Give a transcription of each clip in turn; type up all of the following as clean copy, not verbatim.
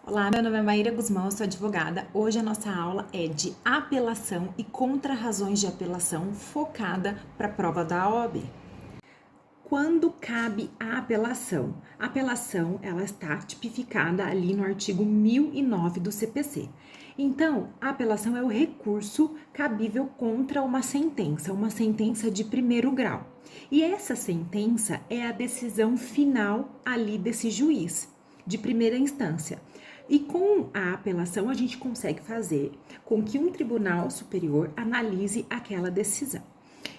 Olá, meu nome é Maíra Guzmão, eu sou advogada. Hoje a nossa aula é de apelação e contra-razões de apelação focada para a prova da OAB. Quando cabe a apelação? A apelação, ela está tipificada ali no artigo 1009 do CPC. Então, a apelação é o recurso cabível contra uma sentença de primeiro grau. E essa sentença é a decisão final ali desse juiz, de primeira instância. E com a apelação, a gente consegue fazer com que um tribunal superior analise aquela decisão.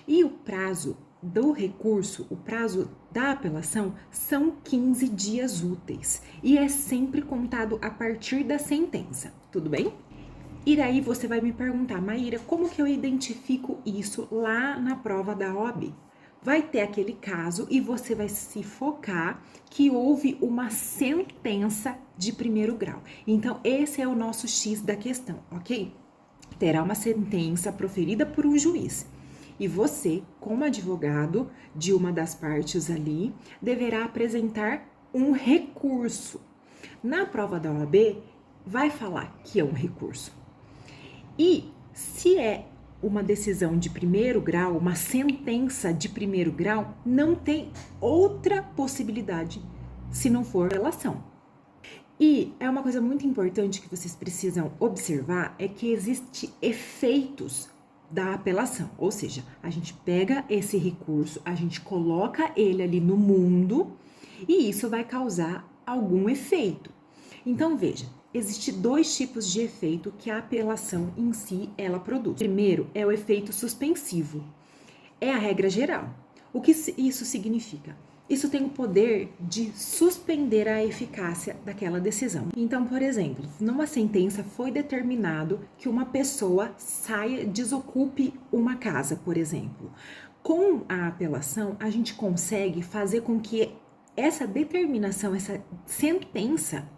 E o prazo do recurso, o prazo da apelação, são 15 dias úteis. E é sempre contado a partir da sentença, tudo bem? E daí você vai me perguntar, Maíra, como que eu identifico isso lá na prova da OAB? Vai ter aquele caso e você vai se focar que houve uma sentença de primeiro grau. Então, esse é o nosso X da questão, ok? Terá uma sentença proferida por um juiz. E você, como advogado de uma das partes ali, deverá apresentar um recurso. Na prova da OAB, vai falar que é um recurso. E se é uma decisão de primeiro grau, uma sentença de primeiro grau, não tem outra possibilidade se não for apelação. E é uma coisa muito importante que vocês precisam observar, é que existem efeitos da apelação, ou seja, a gente pega esse recurso, a gente coloca ele ali no mundo e isso vai causar algum efeito. Então veja, existem dois tipos de efeito que a apelação em si ela produz. Primeiro é o efeito suspensivo, é a regra geral. O que isso significa? Isso tem o poder de suspender a eficácia daquela decisão. Então, por exemplo, numa sentença foi determinado que uma pessoa saia, desocupe uma casa, por exemplo. Com a apelação, a gente consegue fazer com que essa determinação, essa sentença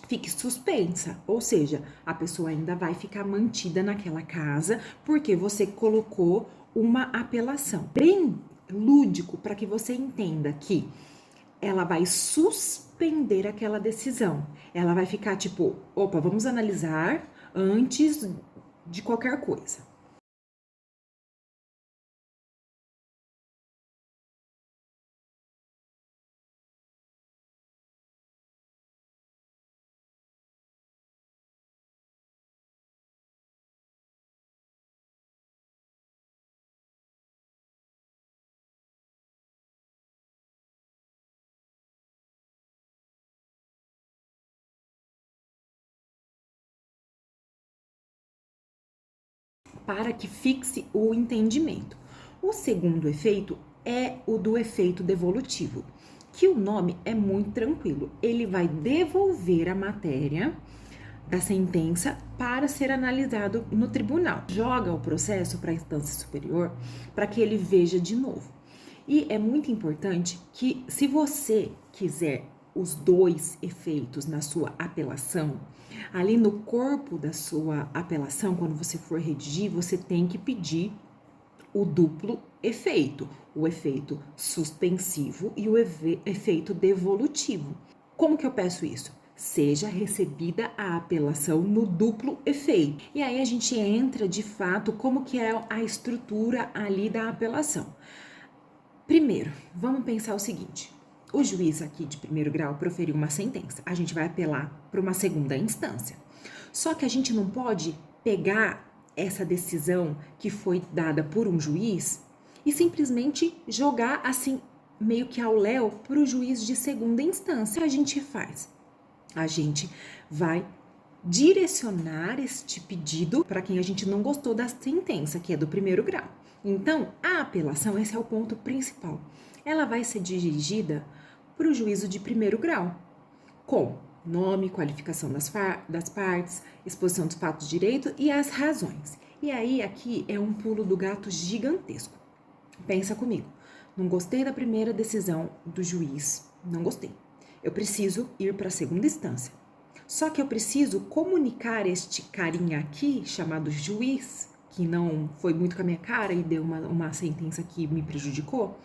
fique suspensa, ou seja, a pessoa ainda vai ficar mantida naquela casa porque você colocou uma apelação. Bem lúdico para que você entenda que ela vai suspender aquela decisão. Ela vai ficar tipo, opa, vamos analisar antes de qualquer coisa. Para que fixe o entendimento. O segundo efeito é o do efeito devolutivo, que o nome é muito tranquilo. Ele vai devolver a matéria da sentença para ser analisado no tribunal. Joga o processo para a instância superior para que ele veja de novo. E é muito importante que, se você quiser os dois efeitos na sua apelação, ali no corpo da sua apelação, quando você for redigir, você tem que pedir o duplo efeito, o efeito suspensivo e o efeito devolutivo. Como que eu peço isso? Seja recebida a apelação no duplo efeito. E aí a gente entra de fato como que é a estrutura ali da apelação. Primeiro, vamos pensar o seguinte: o juiz aqui de primeiro grau proferiu uma sentença, a gente vai apelar para uma segunda instância. Só que a gente não pode pegar essa decisão que foi dada por um juiz e simplesmente jogar assim, meio que ao léu, para o juiz de segunda instância. O que a gente faz? A gente vai direcionar este pedido para quem a gente não gostou da sentença, que é do primeiro grau. Então, a apelação, esse é o ponto principal. Ela vai ser dirigida para o juízo de primeiro grau, com nome, qualificação das partes, exposição dos fatos de direito e as razões. E aí, aqui é um pulo do gato gigantesco. Pensa comigo, não gostei da primeira decisão do juiz, não gostei. Eu preciso ir para a segunda instância. Só que eu preciso comunicar este carinha aqui, chamado juiz, que não foi muito com a minha cara e deu uma sentença que me prejudicou.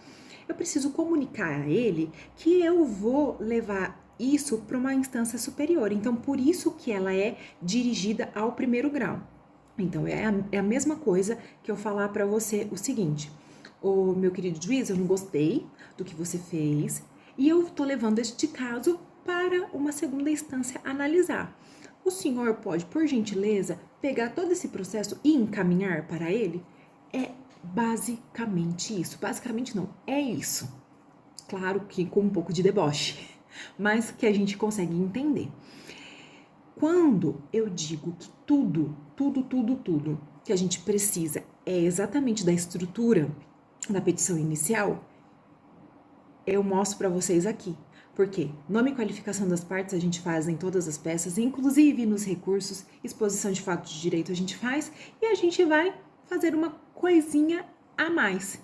Eu preciso comunicar a ele que eu vou levar isso para uma instância superior. Então, por isso que ela é dirigida ao primeiro grau. Então, é a mesma coisa que eu falar para você o seguinte: ô meu querido juiz, eu não gostei do que você fez e eu tô levando este caso para uma segunda instância analisar. O senhor pode, por gentileza, pegar todo esse processo e encaminhar para ele? É basicamente isso. Basicamente não, é isso. Claro que com um pouco de deboche, mas que a gente consegue entender. Quando eu digo que tudo que a gente precisa é exatamente da estrutura da petição inicial, eu mostro para vocês aqui. Porque nome e qualificação das partes a gente faz em todas as peças, inclusive nos recursos, exposição de fato de direito a gente faz, e a gente vai fazer uma coisinha a mais.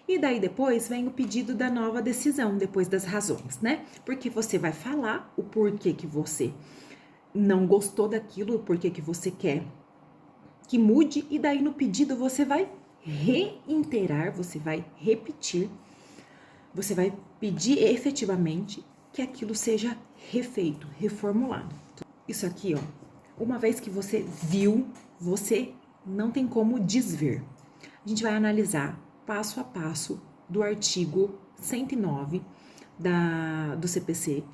E daí depois vem o pedido da nova decisão, depois das razões, né? Porque você vai falar o porquê que você não gostou daquilo, o porquê que você quer que mude, e daí no pedido você vai reiterar, você vai repetir, você vai pedir efetivamente que aquilo seja refeito, reformulado. Isso aqui, ó, uma vez que você viu, você não tem como desver. A gente vai analisar passo a passo do artigo 109 do CPC,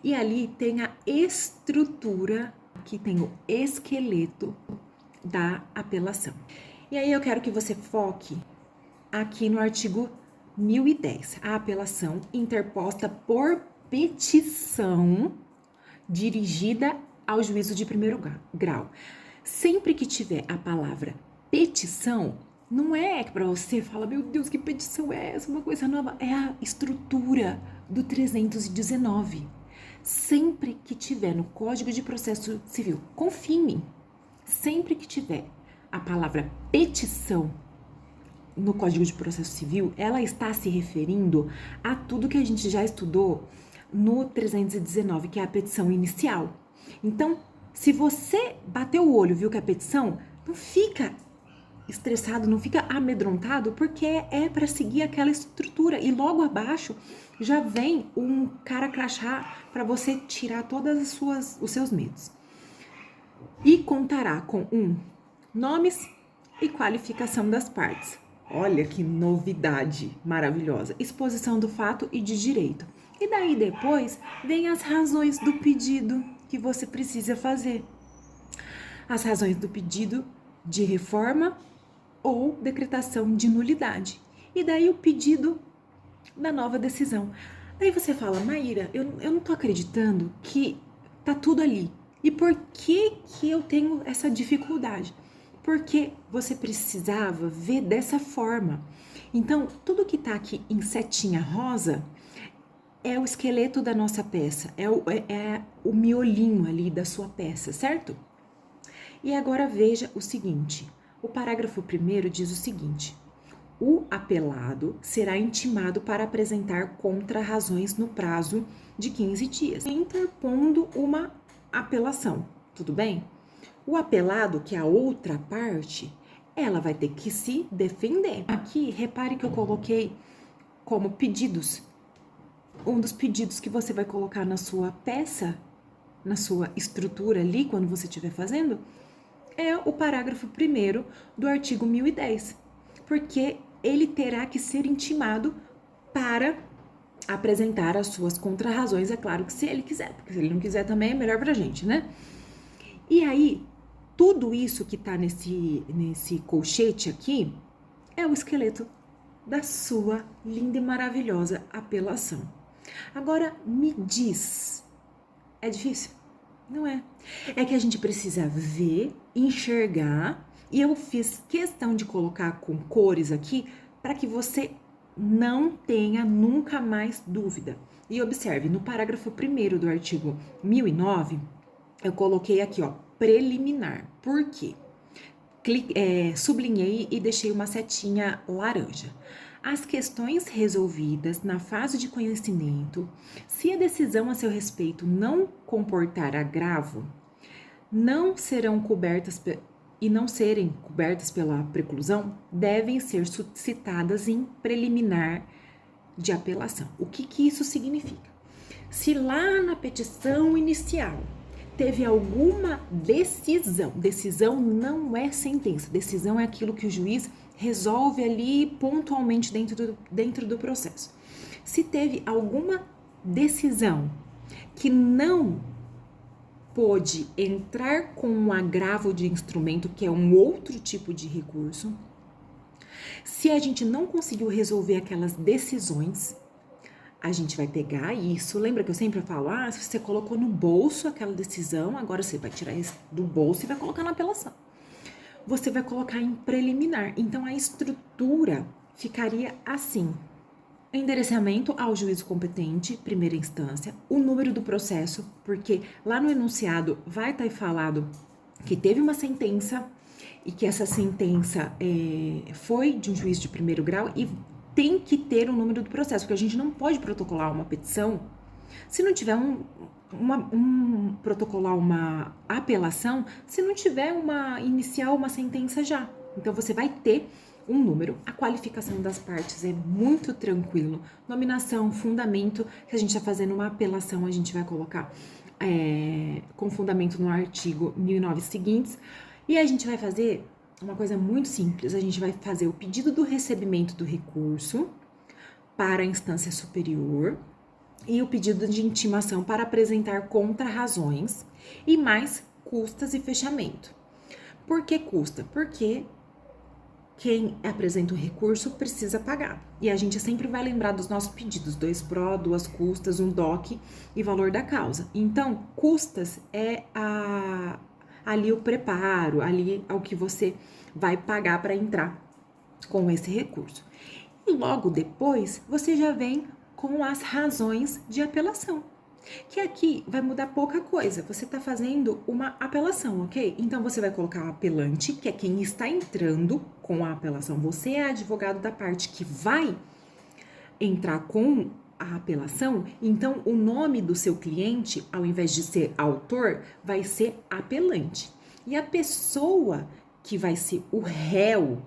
e ali tem a estrutura, aqui tem o esqueleto da apelação. E aí eu quero que você foque aqui no artigo 1010, a apelação interposta por petição dirigida ao juízo de primeiro grau. Sempre que tiver a palavra petição, não é que para você fala, meu Deus, que petição é essa, uma coisa nova, é a estrutura do 319. Sempre que tiver no Código de Processo Civil, confie em mim, sempre que tiver a palavra petição no Código de Processo Civil, ela está se referindo a tudo que a gente já estudou no 319, que é a petição inicial. Então, se você bateu o olho, viu que é a petição, não fica estressado, não fica amedrontado, porque é para seguir aquela estrutura. E logo abaixo já vem um cara crachá para você tirar todos os seus medos. E contará com nomes e qualificação das partes. Olha que novidade maravilhosa. Exposição do fato e de direito. E daí depois vem as razões do pedido que você precisa fazer. As razões do pedido de reforma ou decretação de nulidade. E daí o pedido da nova decisão. Daí você fala, Maíra, eu não tô acreditando que tá tudo ali. E por que eu tenho essa dificuldade? Porque você precisava ver dessa forma. Então, tudo que tá aqui em setinha rosa é o esqueleto da nossa peça, é o miolinho ali da sua peça, certo? E agora veja o seguinte, o parágrafo 1º diz o seguinte: o apelado será intimado para apresentar contra-razões no prazo de 15 dias, interpondo uma apelação, tudo bem? O apelado, que é a outra parte, ela vai ter que se defender. Aqui, repare que eu coloquei como pedidos. Um dos pedidos que você vai colocar na sua peça, na sua estrutura ali, quando você estiver fazendo, é o parágrafo 1º do artigo 1010, porque ele terá que ser intimado para apresentar as suas contrarrazões, é claro que se ele quiser, porque se ele não quiser também é melhor pra gente, né? E aí, tudo isso que tá nesse colchete aqui é o esqueleto da sua linda e maravilhosa apelação. Agora, me diz, é difícil? Não é. É que a gente precisa ver, enxergar, e eu fiz questão de colocar com cores aqui para que você não tenha nunca mais dúvida. E observe, no parágrafo 1º do artigo 1009, eu coloquei aqui, ó, preliminar. Por quê? Sublinhei e deixei uma setinha laranja. As questões resolvidas na fase de conhecimento, se a decisão a seu respeito não comportar agravo, não serão cobertas e não serem cobertas pela preclusão, devem ser citadas em preliminar de apelação. O que isso significa? Se lá na petição inicial teve alguma decisão não é sentença, decisão é aquilo que o juiz resolve ali pontualmente dentro do processo. Se teve alguma decisão que não pôde entrar com um agravo de instrumento, que é um outro tipo de recurso, se a gente não conseguiu resolver aquelas decisões, a gente vai pegar isso. Lembra que eu sempre falo, se você colocou no bolso aquela decisão, agora você vai tirar isso do bolso e vai colocar na apelação. Você vai colocar em preliminar. Então, a estrutura ficaria assim: endereçamento ao juízo competente, primeira instância, o número do processo, porque lá no enunciado vai estar falado que teve uma sentença e que essa sentença foi de um juiz de primeiro grau e tem que ter o número do processo, porque a gente não pode protocolar uma petição se não tiver protocolar uma apelação, se não tiver uma sentença já. Então, você vai ter um número. A qualificação das partes é muito tranquilo. Nominação, fundamento, que a gente está fazendo uma apelação, a gente vai colocar com fundamento no artigo 1009 seguintes. E a gente vai fazer uma coisa muito simples. A gente vai fazer o pedido do recebimento do recurso para a instância superior e o pedido de intimação para apresentar contra-razões e mais custas e fechamento. Por que custa? Porque quem apresenta o recurso precisa pagar. E a gente sempre vai lembrar dos nossos pedidos: 2 pró, 2 custas, 1 DOC e valor da causa. Então, custas é ali o preparo, ali ao que você vai pagar para entrar com esse recurso. E logo depois, você já vem com as razões de apelação, que aqui vai mudar pouca coisa. Você está fazendo uma apelação, ok? Então, você vai colocar o apelante, que é quem está entrando com a apelação. Você é advogado da parte que vai entrar com a apelação. Então, o nome do seu cliente, ao invés de ser autor, vai ser apelante. E a pessoa que vai ser o réu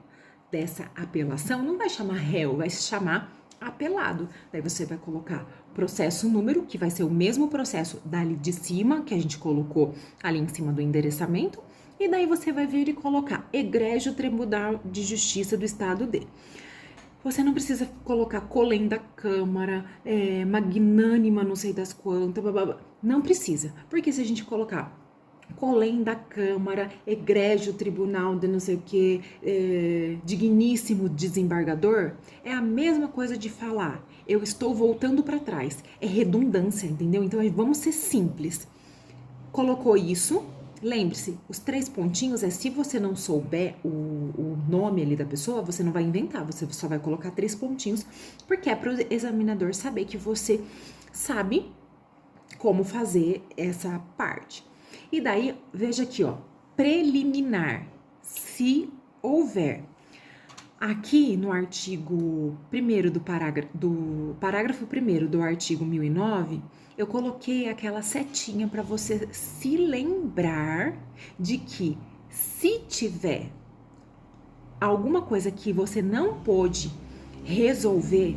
dessa apelação não vai chamar réu, vai se chamar apelado. Daí você vai colocar processo número, que vai ser o mesmo processo dali de cima, que a gente colocou ali em cima do endereçamento, e daí você vai vir e colocar egrégio Tribunal de Justiça do Estado de. Você não precisa colocar colém da Câmara, magnânima não sei das quantas, blá. Não precisa, porque se a gente colocar colém da Câmara, egrégio Tribunal de não sei o que, digníssimo desembargador, é a mesma coisa de falar, eu estou voltando para trás. É redundância, entendeu? Então, vamos ser simples. Colocou isso, lembre-se, os 3 pontinhos se você não souber o nome ali da pessoa, você não vai inventar, você só vai colocar 3 pontinhos, porque é para o examinador saber que você sabe como fazer essa parte. E daí, veja aqui, preliminar, se houver. Aqui no artigo 1º do parágrafo 1º do artigo 1009, eu coloquei aquela setinha para você se lembrar de que se tiver alguma coisa que você não pôde resolver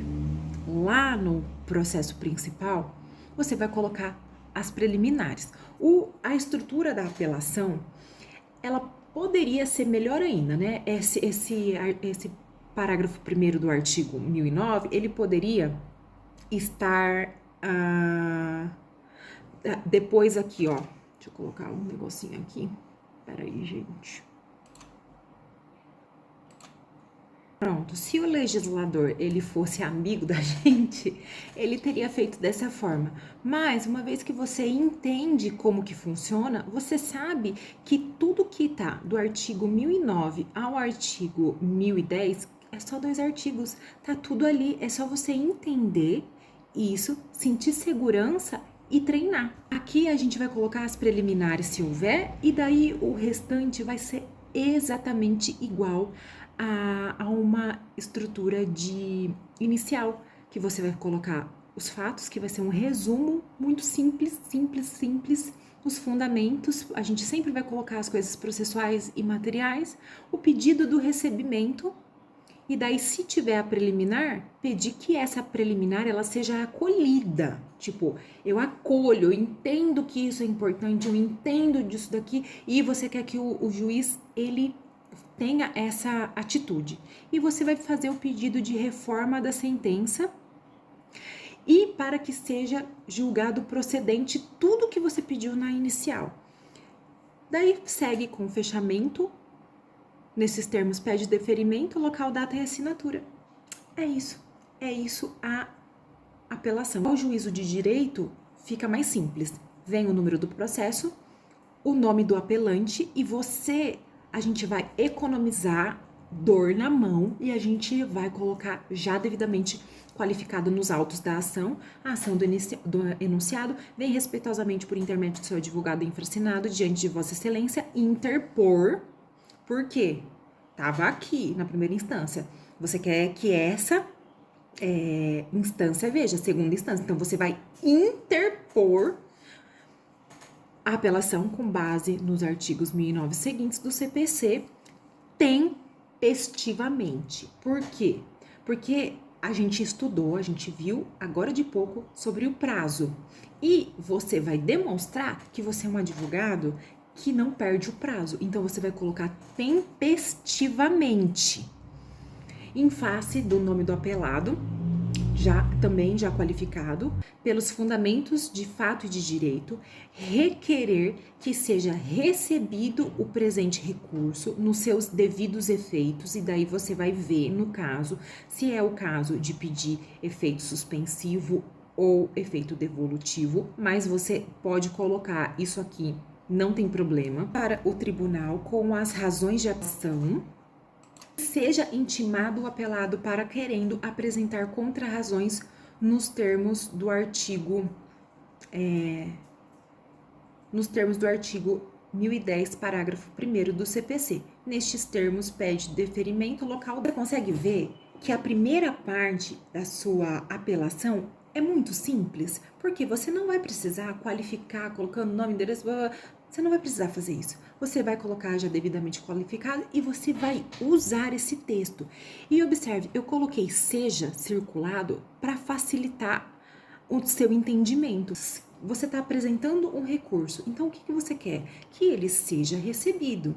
lá no processo principal, você vai colocar as preliminares. A estrutura da apelação, ela poderia ser melhor ainda, né? Esse parágrafo 1º do artigo 1009, ele poderia estar depois aqui, Deixa eu colocar um negocinho aqui. Peraí, gente. Pronto, se o legislador ele fosse amigo da gente, ele teria feito dessa forma. Mas uma vez que você entende como que funciona, você sabe que tudo que tá do artigo 1009 ao artigo 1010 é só 2 artigos, tá tudo ali, é só você entender isso, sentir segurança e treinar. Aqui a gente vai colocar as preliminares se houver, e daí o restante vai ser exatamente igual a uma estrutura de inicial, que você vai colocar os fatos, que vai ser um resumo muito simples, os fundamentos, a gente sempre vai colocar as coisas processuais e materiais, o pedido do recebimento E daí, se tiver a preliminar, pedir que essa preliminar ela seja acolhida. Tipo, eu acolho, eu entendo que isso é importante, eu entendo disso daqui, e você quer que o juiz, ele tenha essa atitude. E você vai fazer o pedido de reforma da sentença e para que seja julgado procedente tudo que você pediu na inicial. Daí, segue com o fechamento. Nesses termos, pede deferimento, local, data e assinatura. É isso a apelação. O juízo de direito fica mais simples. Vem o número do processo, o nome do apelante e a gente vai economizar dor na mão e a gente vai colocar já devidamente qualificado nos autos da ação, a ação do enunciado vem respeitosamente por intermédio do seu advogado infracinado diante de Vossa Excelência interpor. Por quê? Tava aqui na primeira instância. Você quer que essa instância veja, segunda instância. Então, você vai interpor a apelação com base nos artigos 1009 seguintes do CPC tempestivamente. Por quê? Porque a gente estudou, a gente viu agora de pouco sobre o prazo. E você vai demonstrar que você é um advogado que não perde o prazo. Então, você vai colocar tempestivamente. Em face do nome do apelado, já qualificado, pelos fundamentos de fato e de direito, requerer que seja recebido o presente recurso nos seus devidos efeitos, e daí você vai ver, no caso, se é o caso de pedir efeito suspensivo ou efeito devolutivo, mas você pode colocar isso aqui, não tem problema, para o tribunal com as razões de ação. Seja intimado o apelado para querendo apresentar contrarrazões nos termos do artigo 1010, parágrafo 1º do CPC. Nestes termos, pede deferimento local. Você consegue ver que a primeira parte da sua apelação é muito simples, porque você não vai precisar qualificar colocando nome, endereço, você não vai precisar fazer isso. Você vai colocar já devidamente qualificado e você vai usar esse texto. E observe, eu coloquei seja circulado para facilitar o seu entendimento. Você está apresentando um recurso, então o que você quer? Que ele seja recebido.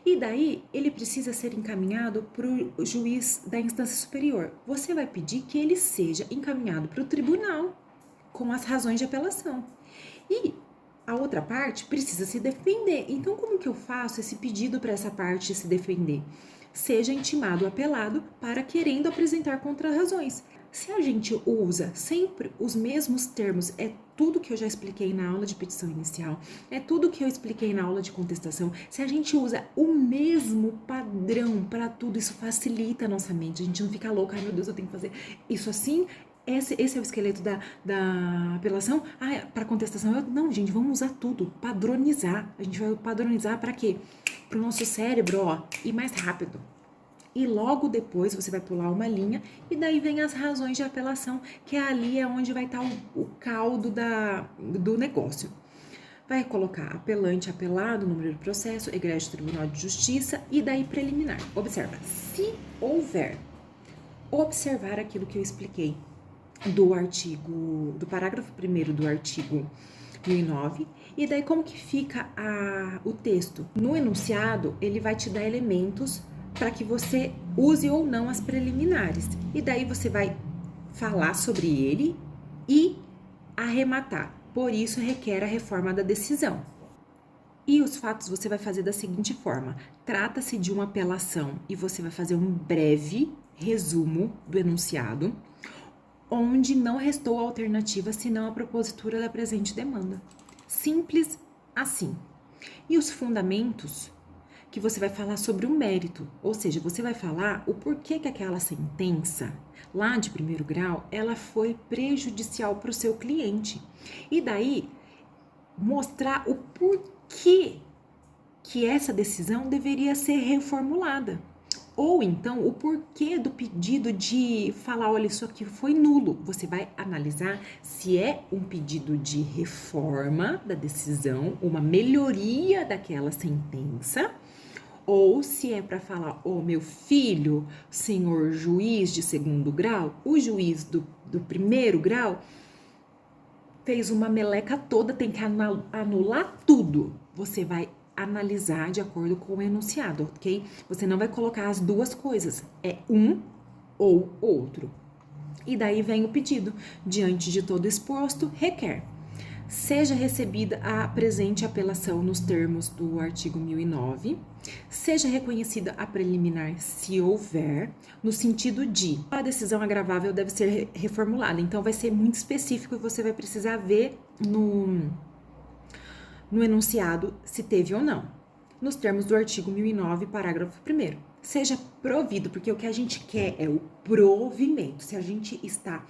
E daí, ele precisa ser encaminhado para o juiz da instância superior. Você vai pedir que ele seja encaminhado para o tribunal com as razões de apelação. E a outra parte precisa se defender. Então, como que eu faço esse pedido para essa parte se defender? Seja intimado o apelado para querendo apresentar contrarrazões. Se a gente usa sempre os mesmos termos, é tudo que eu já expliquei na aula de petição inicial, é tudo que eu expliquei na aula de contestação, se a gente usa o mesmo padrão para tudo, isso facilita a nossa mente, a gente não fica louca, ai meu Deus, eu tenho que fazer isso assim. Esse é o esqueleto da apelação. Para contestação, não, gente, vamos usar tudo, padronizar. A gente vai padronizar para quê? Para o nosso cérebro, ir mais rápido. E logo depois você vai pular uma linha e daí vem as razões de apelação, que ali é onde vai estar o caldo do negócio. Vai colocar apelante, apelado, número do processo, egrégio Tribunal de Justiça e daí preliminar. Observa, se houver, observar aquilo que eu expliquei do parágrafo 1º do artigo 1009, e daí como que fica o texto? No enunciado, ele vai te dar elementos para que você use ou não as preliminares, e daí você vai falar sobre ele e arrematar. Por isso, requer a reforma da decisão. E os fatos você vai fazer da seguinte forma: trata-se de uma apelação e você vai fazer um breve resumo do enunciado, onde não restou alternativa senão a propositura da presente demanda. Simples assim. E os fundamentos, que você vai falar sobre o mérito, ou seja, você vai falar o porquê que aquela sentença, lá de primeiro grau, ela foi prejudicial para o seu cliente. E daí, mostrar o porquê que essa decisão deveria ser reformulada. Ou então, o porquê do pedido de falar, olha, isso aqui foi nulo. Você vai analisar se é um pedido de reforma da decisão, uma melhoria daquela sentença, ou se é para falar, ô meu filho, senhor juiz de segundo grau, o juiz do primeiro grau fez uma meleca toda, tem que anular tudo. Você vai analisar de acordo com o enunciado, ok? Você não vai colocar as duas coisas, é um ou outro. E daí vem o pedido. Diante de todo exposto, requer. Seja recebida a presente apelação nos termos do artigo 1009, seja reconhecida a preliminar se houver, no sentido de a decisão agravável deve ser reformulada. Então, vai ser muito específico e você vai precisar ver no enunciado se teve ou não. Nos termos do artigo 1009, parágrafo 1º. Seja provido, porque o que a gente quer é o provimento. Se a gente está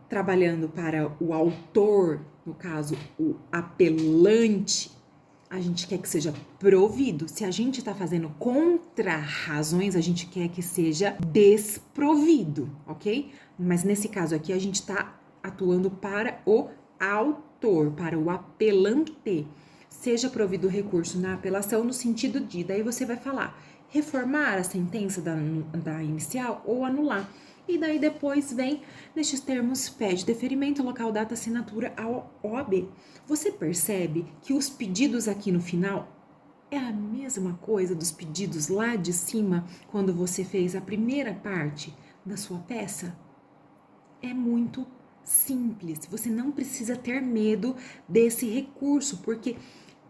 trabalhando para o autor, no caso, o apelante, a gente quer que seja provido. Se a gente está fazendo contra-razões, a gente quer que seja desprovido, ok? Mas nesse caso aqui, a gente está atuando para o autor, para o apelante. Seja provido o recurso na apelação no sentido de, daí você vai falar, reformar a sentença da inicial ou anular. E daí depois vem, nestes termos, pede deferimento, local, data, assinatura ao OAB. Você percebe que os pedidos aqui no final é a mesma coisa dos pedidos lá de cima, quando você fez a primeira parte da sua peça? É muito simples, você não precisa ter medo desse recurso, porque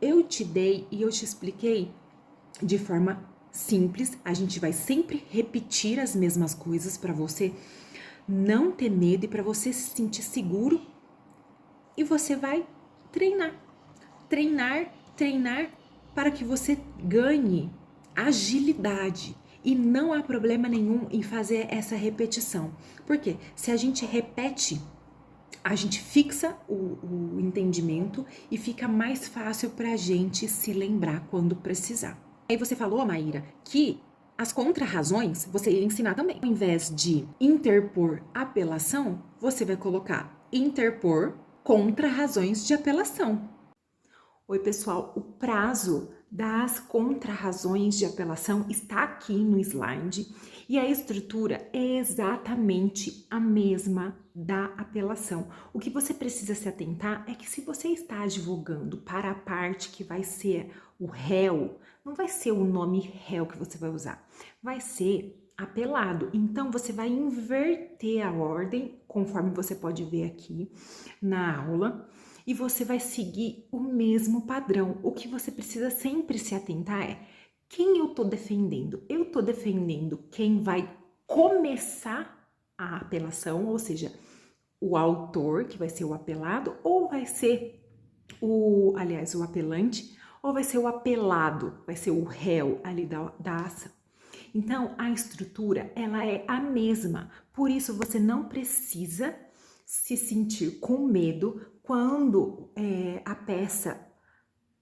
eu te dei e eu te expliquei de forma simples, a gente vai sempre repetir as mesmas coisas para você não ter medo e para você se sentir seguro e você vai treinar para que você ganhe agilidade e não há problema nenhum em fazer essa repetição, porque se a gente repete, a gente fixa o entendimento e fica mais fácil para a gente se lembrar quando precisar. Aí você falou, Maíra, que as contrarrazões você ia ensinar também. Ao invés de interpor apelação, você vai colocar interpor contrarrazões de apelação. Oi, pessoal, o prazo das contrarrazões de apelação está aqui no slide e a estrutura é exatamente a mesma da apelação. O que você precisa se atentar é que se você está advogando para a parte que vai ser o réu, não vai ser o nome réu que você vai usar, vai ser apelado. Então, você vai inverter a ordem, conforme você pode ver aqui na aula, e você vai seguir o mesmo padrão. O que você precisa sempre se atentar é quem eu tô defendendo. Eu tô defendendo quem vai começar a apelação, ou seja, o autor, que vai ser o apelado, ou vai ser o apelante, ou vai ser o apelado, vai ser o réu ali da ação. Então, a estrutura, ela é a mesma. Por isso, você não precisa se sentir com medo quando a peça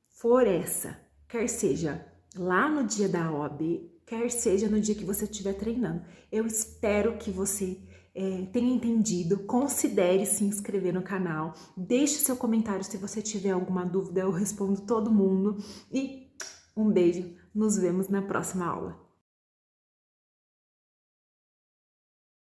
for essa, quer seja lá no dia da OAB, quer seja no dia que você estiver treinando. Eu espero que você tenha entendido, considere se inscrever no canal, deixe seu comentário se você tiver alguma dúvida, eu respondo todo mundo e um beijo, nos vemos na próxima aula.